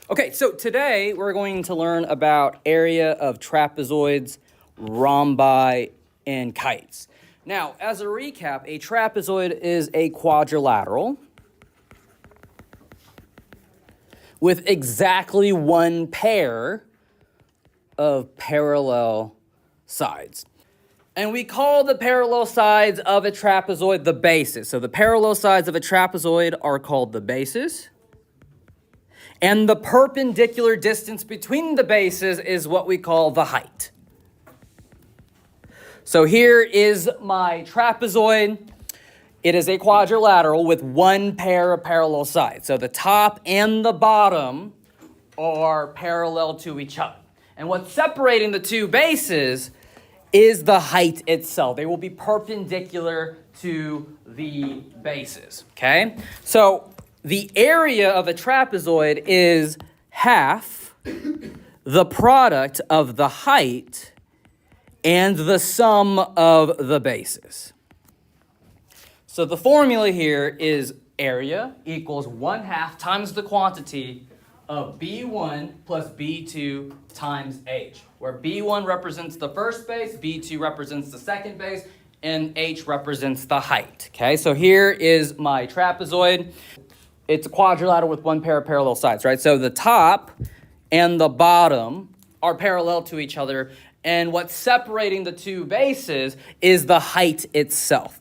Okay, so today we're going to learn about area of trapezoids, rhombi, and kites. Now, as a recap, a trapezoid is a quadrilateral with exactly one pair of parallel sides. And we call the parallel sides of a trapezoid the bases. So the parallel sides of a trapezoid are called the bases. And the perpendicular distance between the bases is what we call the height. So here is my trapezoid. It is a quadrilateral with one pair of parallel sides. So the top and the bottom are parallel to each other. And what's separating the two bases is the height itself. They will be perpendicular to the bases, okay? So the area of a trapezoid is half the product of the height and the sum of the bases. So the formula here is area equals 1/2 times the quantity of B1 plus B2 times H, where B1 represents the first base, B2 represents the second base, and H represents the height. Okay, so here is my trapezoid. It's a quadrilateral with one pair of parallel sides, right? So the top and the bottom are parallel to each other, and what's separating the two bases is the height itself.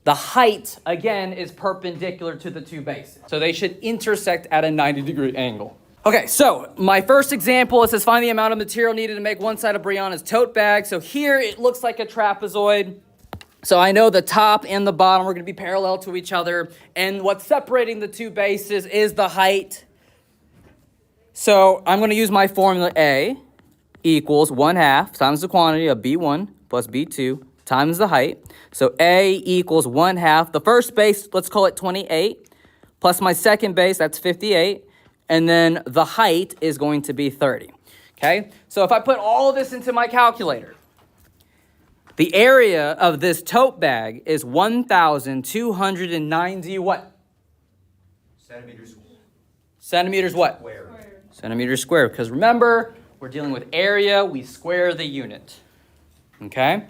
The height, again, is perpendicular to the two bases. So they should intersect at a 90-degree angle. Okay, so my first example, it says find the amount of material needed to make one side of Brianna's tote bag. So here it looks like a trapezoid. So I know the top and the bottom are going to be parallel to each other. And what's separating the two bases is the height. So I'm going to use my formula A equals 1/2 times the quantity of B1 plus B2 times the height. So A equals 1/2. The first base, let's call it 28, plus my second base, that's 58. And then the height is going to be 30. Okay? So if I put all of this into my calculator, the area of this tote bag is 1,290 what? Centimeters. Centimeters what? Square. Centimeters squared. Because remember, we're dealing with area, we square the unit. Okay?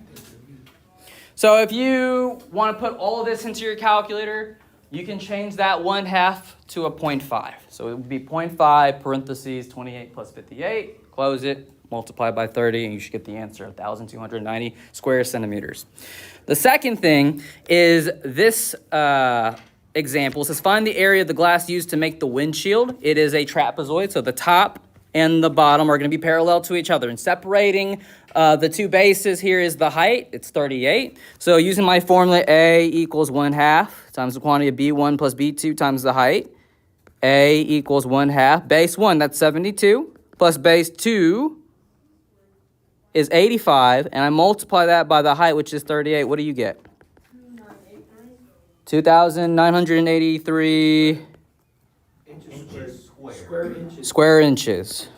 So if you want to put all of this into your calculator, you can change that 1/2 to a 0.5. So it would be 0.5 parentheses 28 plus 58, close it, multiply by 30, and you should get the answer, 1,290 square centimeters. The second thing is this example. It says find the area of the glass used to make the windshield. It is a trapezoid, so the top and the bottom are going to be parallel to each other. And separating the two bases here is the height. It's 38. So using my formula, A equals 1/2 times the quantity of B1 plus B2 times the height. A equals 1/2. Base 1, that's 72, plus base 2 is 85. And I multiply that by the height, which is 38. What do you get? 2,983 square inches.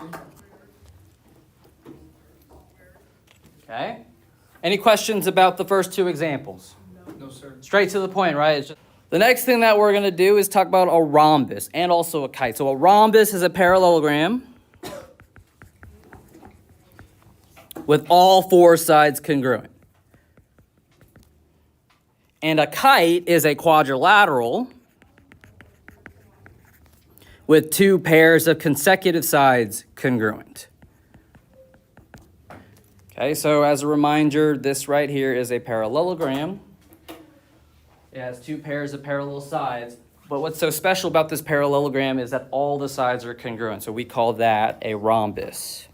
Okay. Any questions about the first two examples? No, sir. Straight to the point, right? The next thing that we're going to do is talk about a rhombus and also a kite. So a rhombus is a parallelogram with all four sides congruent. And a kite is a quadrilateral with two pairs of consecutive sides congruent. Okay, so as a reminder, this right here is a parallelogram. It has two pairs of parallel sides. But what's so special about this parallelogram is that all the sides are congruent. So we call that a rhombus.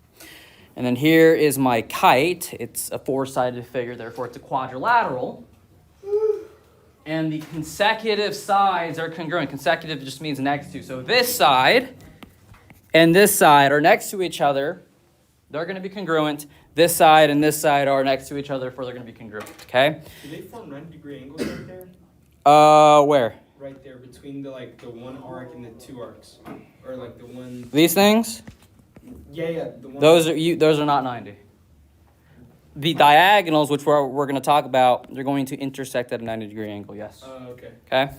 And then here is my kite. It's a four-sided figure, therefore it's a quadrilateral. And the consecutive sides are congruent. Consecutive just means next to. So this side and this side are next to each other. They're going to be congruent. This side and this side are next to each other, therefore they're going to be congruent. Okay? Do they form 90-degree angles right there? Where? Right there, between the one arc and the two arcs, or like the one. These things? Yeah, the one. Those are not 90. The diagonals, which we're going to talk about, they're going to intersect at a 90-degree angle, yes. Okay. Okay?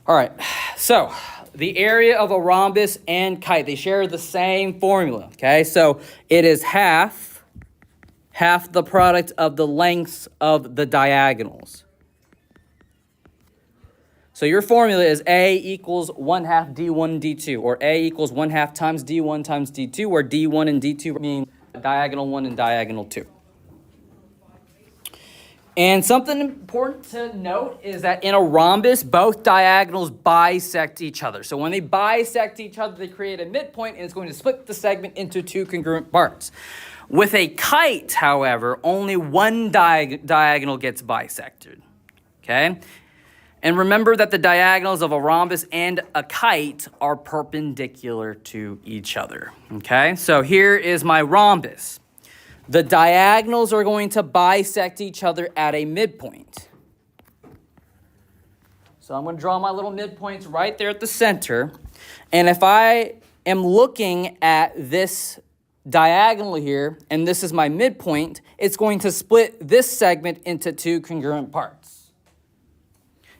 All right, so the area of a rhombus and kite, they share the same formula, okay? So it is half the product of the lengths of the diagonals. So your formula is A equals 1/2 D1 D2, or A equals 1/2 times D1 times D2, where D1 and D2 mean diagonal 1 and diagonal 2. And something important to note is that in a rhombus, both diagonals bisect each other. So when they bisect each other, they create a midpoint, and it's going to split the segment into two congruent parts. With a kite, however, only one diagonal gets bisected, okay? And remember that the diagonals of a rhombus and a kite are perpendicular to each other, okay? So here is my rhombus. The diagonals are going to bisect each other at a midpoint. So I'm going to draw my little midpoints right there at the center. And if I am looking at this diagonal here, and this is my midpoint, it's going to split this segment into two congruent parts.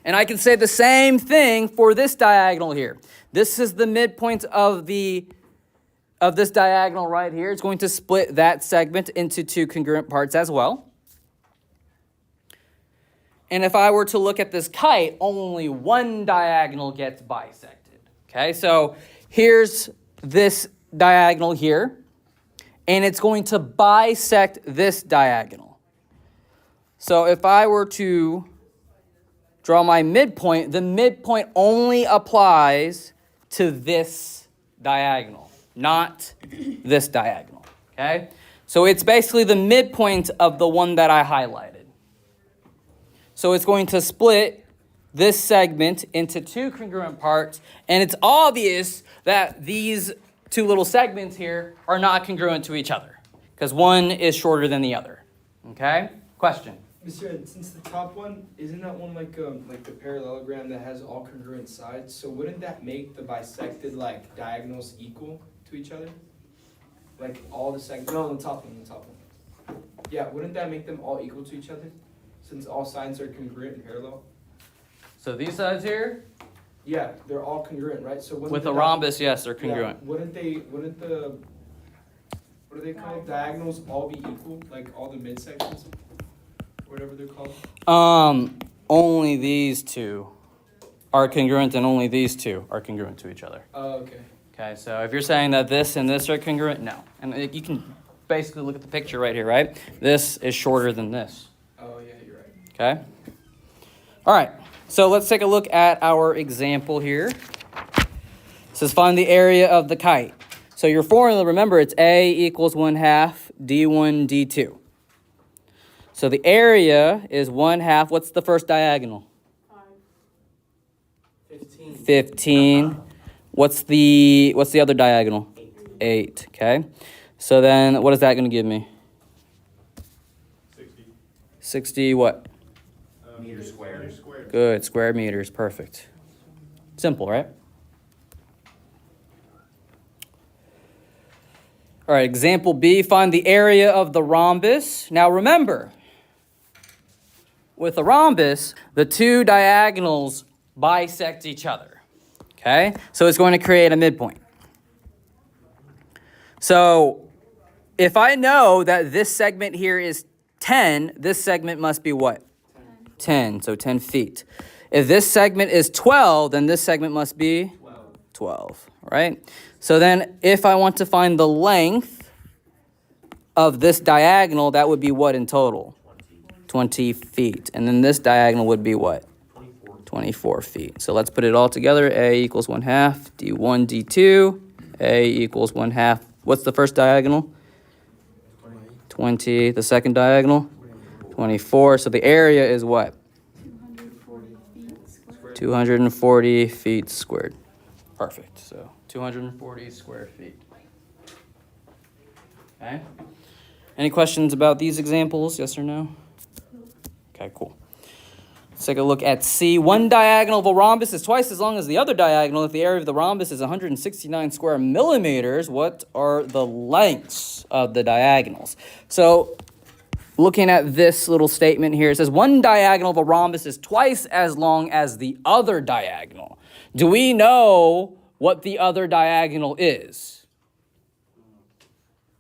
And I can say the same thing for this diagonal here. This is the midpoint of this diagonal right here. It's going to split that segment into two congruent parts as well. And if I were to look at this kite, only one diagonal gets bisected. Okay, so here's this diagonal here, and it's going to bisect this diagonal. So if I were to draw my midpoint, the midpoint only applies to this diagonal, not this diagonal, okay? So it's basically the midpoint of the one that I highlighted. So it's going to split this segment into two congruent parts, and it's obvious that these two little segments here are not congruent to each other, because one is shorter than the other, okay? Question? Monsieur, since the top one, isn't that one like the parallelogram that has all congruent sides? So wouldn't that make the bisected like diagonals equal to each other? Like all the segments? No, the top one. Yeah, wouldn't that make them all equal to each other? Since all sides are congruent and parallel? So these sides here? Yeah, they're all congruent, right? So With a rhombus, yes, they're congruent. Yeah, wouldn't the, what are they called? Diagonals all be equal? Like all the midsections? Whatever they're called? Only these two are congruent, and only these two are congruent to each other. Oh, okay. Okay, so if you're saying that this and this are congruent, no. And you can basically look at the picture right here, right? This is shorter than this. Oh, yeah, you're right. Okay? All right, so let's take a look at our example here. It says find the area of the kite. So your formula, remember, it's A equals 1/2 D1 D2. So the area is 1/2. What's the first diagonal? 15. 15. What's the other diagonal? 8. Okay. So then what is that going to give me? 60. 60 what? Meters squared. Good. Square meters. Perfect. Simple, right? All right. Example B. Find the area of the rhombus. Now remember, with a rhombus, the two diagonals bisect each other, okay? So it's going to create a midpoint. So if I know that this segment here is 10, this segment must be what? 10, so 10 feet. If this segment is 12, then this segment must be 12, right? So then if I want to find the length of this diagonal, that would be what in total? 20 feet. And then this diagonal would be what? 24 feet. So let's put it all together. A equals 1/2 D1 D2. A equals 1/2. What's the first diagonal? 20. The second diagonal? 24. So the area is what? 240 feet squared. Perfect. So 240 square feet. Okay. Any questions about these examples? Yes or no? Okay, cool. Let's take a look at C. One diagonal of a rhombus is twice as long as the other diagonal. If the area of the rhombus is 169 square millimeters, what are the lengths of the diagonals? So looking at this little statement here, it says one diagonal of a rhombus is twice as long as the other diagonal. Do we know what the other diagonal is?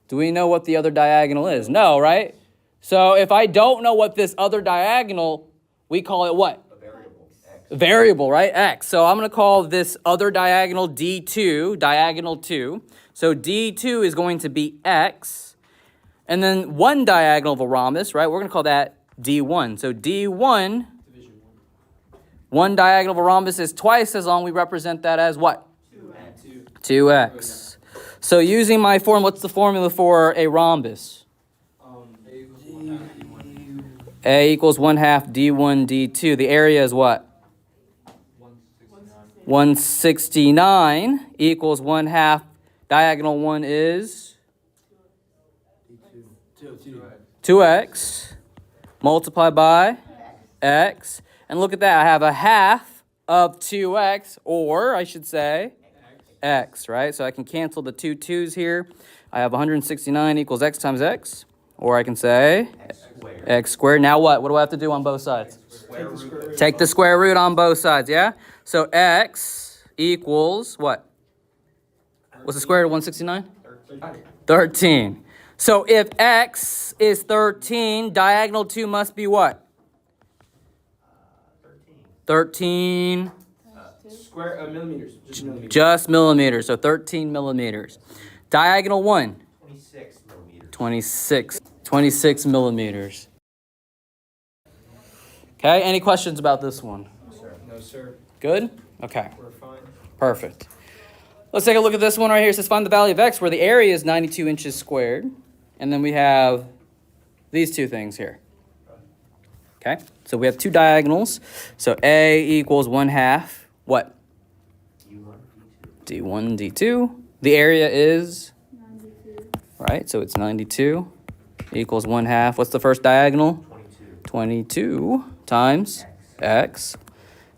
Do we know what the other diagonal is? No, right? So if I don't know what this other diagonal, we call it what? A variable, X. Variable, right? X. So I'm going to call this other diagonal D2, diagonal 2. So D2 is going to be X. And then one diagonal of a rhombus, right? We're going to call that D1. So D1, one diagonal of a rhombus is twice as long. We represent that as what? 2x. So using my form, what's the formula for a rhombus? A equals 1/2 D1 D2. The area is what? 169 equals 1/2. Diagonal 1 is 2x multiplied by x. And look at that. I have a half of 2x, or I should say x, right? So I can cancel the two 2's here. I have 169 equals x times x. Or I can say x squared. Now what? What do I have to do on both sides? Take the square root on both sides, yeah? So x equals what? What's the square root of 169? 13. So if x is 13, diagonal 2 must be what? 13 Square millimeters. Just millimeters. just millimeters. So 13 millimeters. Diagonal 1. 26 millimeters. 26 millimeters. Okay, any questions about this one? No, sir. Good? Okay, We're fine. perfect. Let's take a look at this one right here. It says find the value of x where the area is 92 inches squared. And then we have these two things here. Okay, so we have two diagonals. So A equals 1/2, what? D1, D2. The area is? 92. Right, so it's 92 equals 1/2. What's the first diagonal? 22 times x.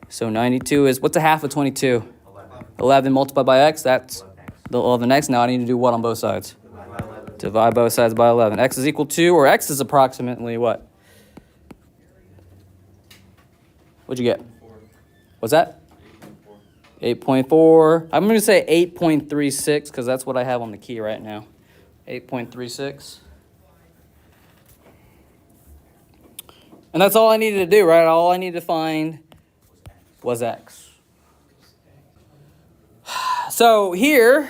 So 92 is, what's a half of 22? 11 multiplied by x, that's the 11x. Now I need to do what on both sides? Divide both sides by 11. X is equal to, or x is approximately what? What'd you get? What's that? 8.4. I'm going to say 8.36 because that's what I have on the key right now. 8.36. And that's all I needed to do, right? All I needed to find was x. So here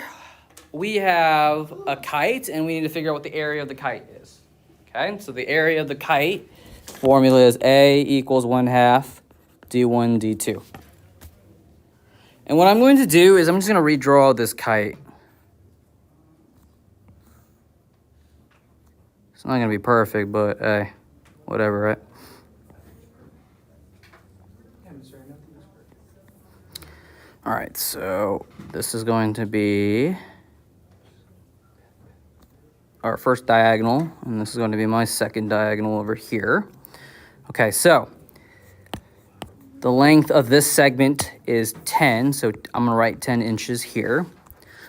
we have a kite, and we need to figure out what the area of the kite is. Okay, so the area of the kite formula is A equals 1/2 D1 D2. And what I'm going to do is I'm just going to redraw this kite. It's not going to be perfect, but hey, whatever, right? All right, so this is going to be our first diagonal, and this is going to be my second diagonal over here. Okay, so the length of this segment is 10, so I'm going to write 10 inches here.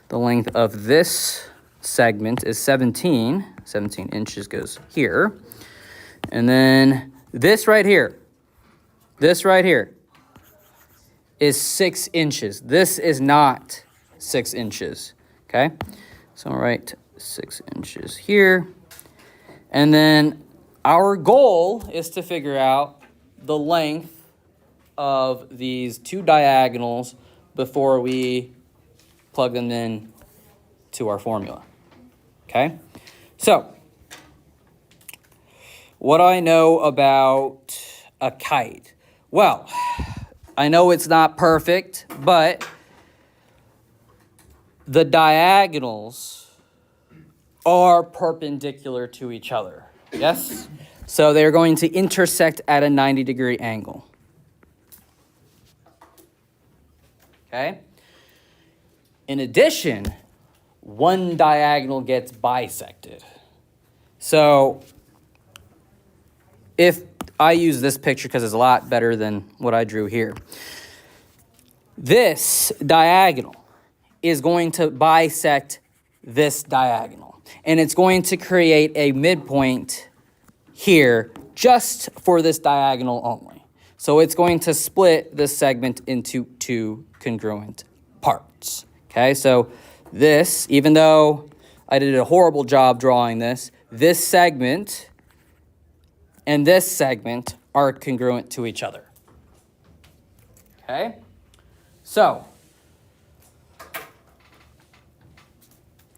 The length of this segment is 17. 17 inches goes here. And then this right here is 6 inches. This is not 6 inches, okay? So I'll write 6 inches here. And then our goal is to figure out the length of these two diagonals before we plug them in to our formula, okay? So, what do I know about a kite? Well, I know it's not perfect, but the diagonals are perpendicular to each other, yes? So they're going to intersect at a 90-degree angle. Okay? In addition, one diagonal gets bisected. So if I use this picture because it's a lot better than what I drew here. This diagonal is going to bisect this diagonal. And it's going to create a midpoint here just for this diagonal only. So it's going to split this segment into two congruent parts. Okay, so this, even though I did a horrible job drawing this segment and this segment are congruent to each other. Okay, so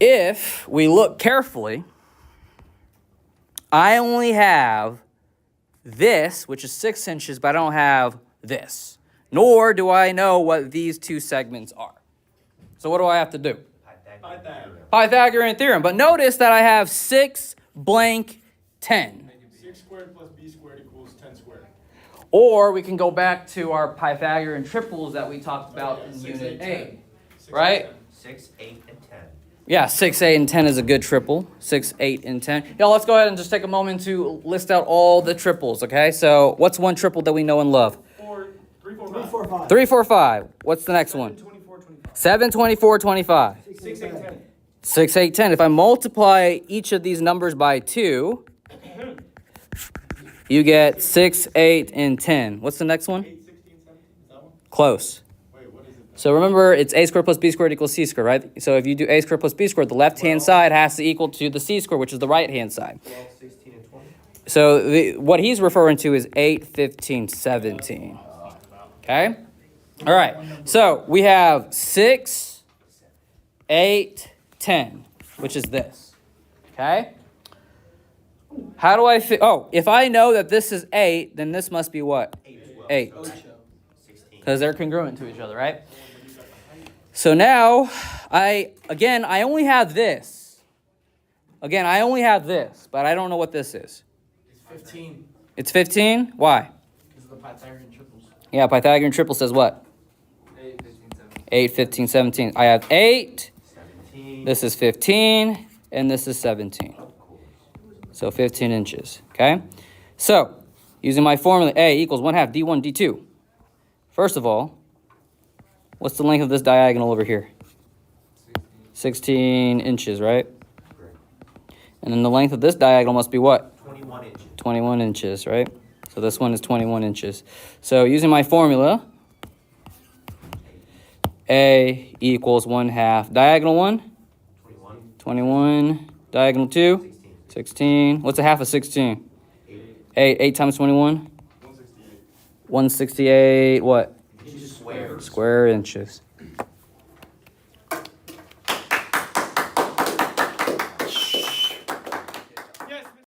if we look carefully, I only have this, which is 6 inches, but I don't have this. Nor do I know what these two segments are. So what do I have to do? Pythagorean theorem. But notice that I have 6 blank 10. 6 squared plus b squared equals 10 squared. Or we can go back to our Pythagorean triples that we talked about in Unit 8. Right? 6, 8, and 10. Yeah, 6, 8, and 10 is a good triple. 6, 8, and 10. Now let's go ahead and just take a moment to list out all the triples, okay? So what's one triple that we know and love? 3, 4, 5. 3, 4, 5. What's the next one? 7, 24, 25. 6, 8, 10. 6, 8, 10. If I multiply each of these numbers by 2, you get 6, 8, and 10. What's the next one? 8, 16, 17. Is that one? Close. Wait, what is it? So remember, it's a squared plus b squared equals c squared, right? So if you do a squared plus b squared, the left-hand side has to equal to the c squared, which is the right-hand side. 12, 16, and 20. So what he's referring to is 8, 15, 17. Okay? All right. So we have 6, 8, 10, which is this. Okay? How do I fit? Oh, if I know that this is 8, then this must be what? 8. 16. Because they're congruent to each other, right? So now, I only have this. Again, I only have this, but I don't know what this is. It's 15. It's 15? Why? Because of the Pythagorean triples. Yeah, Pythagorean triple says what? 8, 15, 17. 8, 15, 17. I have 8, 17. this is 15, and this is 17. So 15 inches, okay? So, using my formula, A equals 1/2 d1 d2. First of all, what's the length of this diagonal over here? 16 inches, right? Correct. And then the length of this diagonal must be what? 21 inches. 21 inches, right? So this one is 21 inches. So using my formula, A equals 1/2. Diagonal 1? 21. 21. Diagonal 2? 16. What's a half of 16? 8. 8 times 21? 168. 168 what? Inches squared. Square inches.